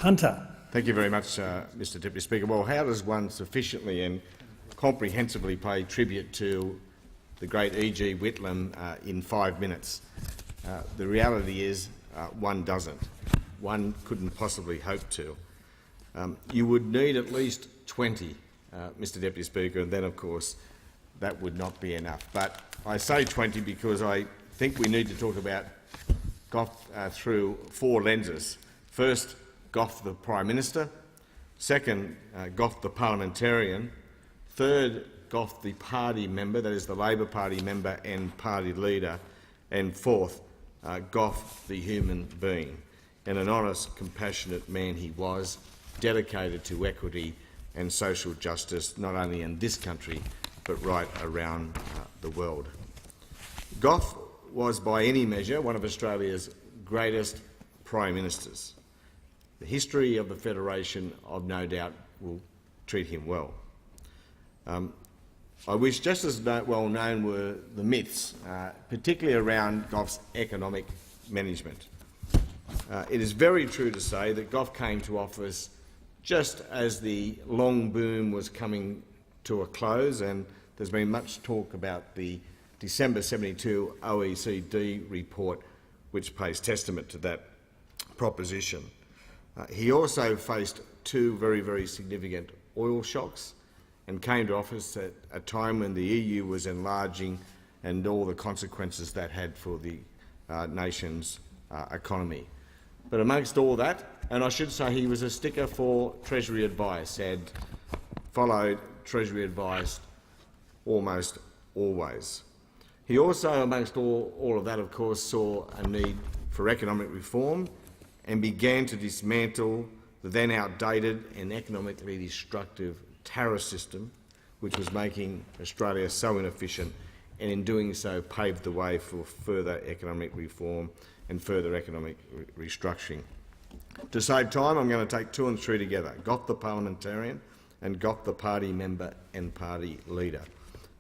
Hunter. Thank you very much, Mr Deputy Speaker. Well, how does one sufficiently and comprehensively pay tribute to the great E.G. Whitlam in 5 minutes? The reality is one doesn't. One couldn't possibly hope to. You would need at least 20, Mr Deputy Speaker, and then, of course, that would not be enough. But I say 20 because I think we need to talk about Gough through 4 lenses. First, Gough the Prime Minister. Second, Gough the parliamentarian. Third, Gough the party member, that is the Labor Party member and party leader. And fourth, Gough the human being. And an honest, compassionate man he was, dedicated to equity and social justice, not only in this country but right around the world. Gough was, by any measure, one of Australia's greatest Prime Ministers. The history of the Federation, I've no doubt, will treat him well. I wish just as well known were the myths, particularly around Gough's economic management. It is very true to say that Gough came to office just as the long boom was coming to a close, and there's been much talk about the December 72 OECD report, which pays testament to that proposition. He also faced 2 very, very significant oil shocks and came to office at a time when the EU was enlarging and all the consequences that had for the nation's economy. But amongst all that, and I should say he was a sticker for Treasury advice and followed Treasury advice almost always. He also, amongst all of that, of course, saw a need for economic reform and began to dismantle the then outdated and economically destructive tariff system, which was making Australia so inefficient, and in doing so paved the way for further economic reform and further economic restructuring. To save time, I'm going to take 2 and 3 together: Gough the parliamentarian and Gough the party member and party leader.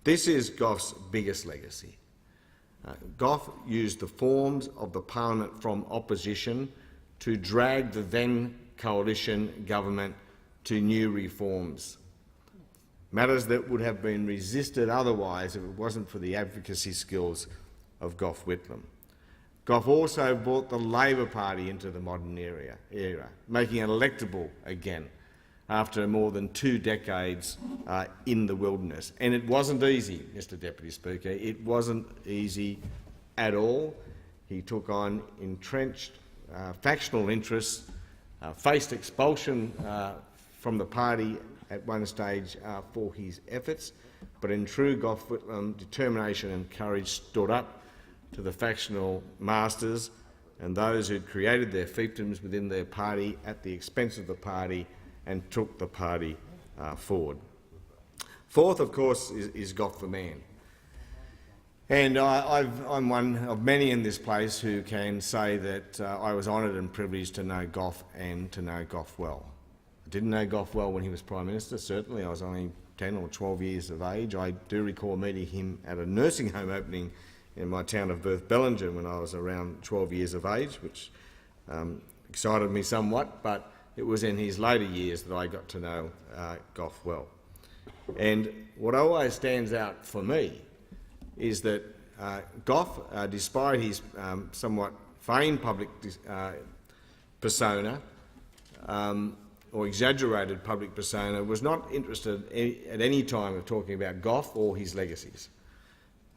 This is Gough's biggest legacy. Gough used the forms of the parliament from opposition to drag the then coalition government to new reforms, matters that would have been resisted otherwise if it wasn't for the advocacy skills of Gough Whitlam. Gough also brought the Labor Party into the modern era, making it electable again after more than 2 decades in the wilderness. And it wasn't easy, Mr Deputy Speaker. It wasn't easy at all. He took on entrenched factional interests, faced expulsion from the party at one stage for his efforts, but in true Gough Whitlam determination and courage stood up to the factional masters and those who'd created their fiefdoms within their party at the expense of the party and took the party forward. Fourth, of course, is Gough the man. And I'm one of many in this place who can say that I was honoured and privileged to know Gough and to know Gough well. I didn't know Gough well when he was Prime Minister, certainly. I was only 10 or 12 years of age. I do recall meeting him at a nursing home opening in my town of birth, Bellingen, when I was around 12 years of age, which excited me somewhat, but it was in his later years that I got to know Gough well. And what always stands out for me is that Gough, despite his somewhat feigned public persona, or exaggerated public persona, was not interested at any time of talking about Gough or his legacies.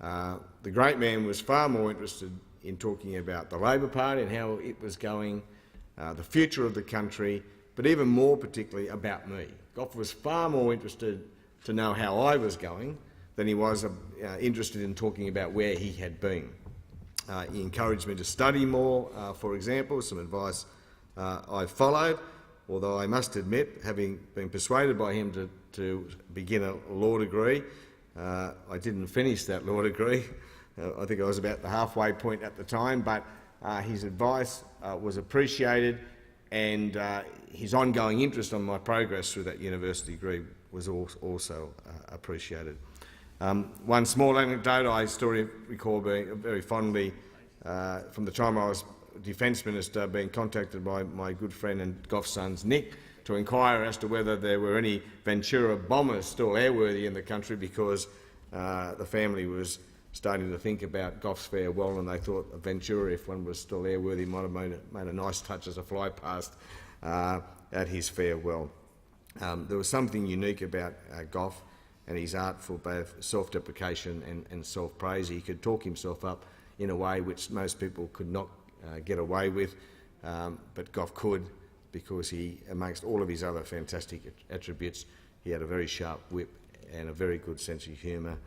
The great man was far more interested in talking about the Labor Party and how it was going, the future of the country, but even more particularly about me. Gough was far more interested to know how I was going than he was interested in talking about where he had been. He encouraged me to study more, for example, some advice I followed, although I must admit, having been persuaded by him to begin a law degree, I didn't finish that law degree. I think I was about the halfway point at the time, but his advice was appreciated, and his ongoing interest on my progress through that university degree was also appreciated. One small anecdote I still recall very fondly from the time I was Defence Minister being contacted by my good friend and Gough's son's Nick to inquire as to whether there were any Ventura bombers still airworthy in the country, because the family was starting to think about Gough's farewell, and they thought Ventura, if one was still airworthy, might have made a nice touch as a fly past at his farewell. There was something unique about Gough and his art for both self-deprecation and self-praise. He could talk himself up in a way which most people could not get away with, but Gough could, because he, amongst all of his other fantastic attributes, he had a very sharp wit and a very good sense of humour.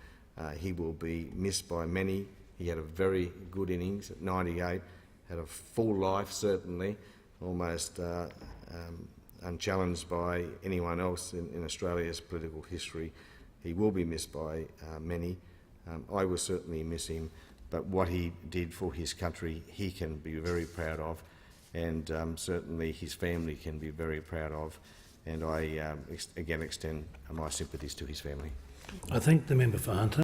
He will be missed by many. He had a very good innings at 98, had a full life, certainly, almost unchallenged by anyone else in Australia's political history. He will be missed by many. I will certainly miss him, but what he did for his country, he can be very proud of, and certainly his family can be very proud of, and I again extend my sympathies to his family. I thank the member for Hunter.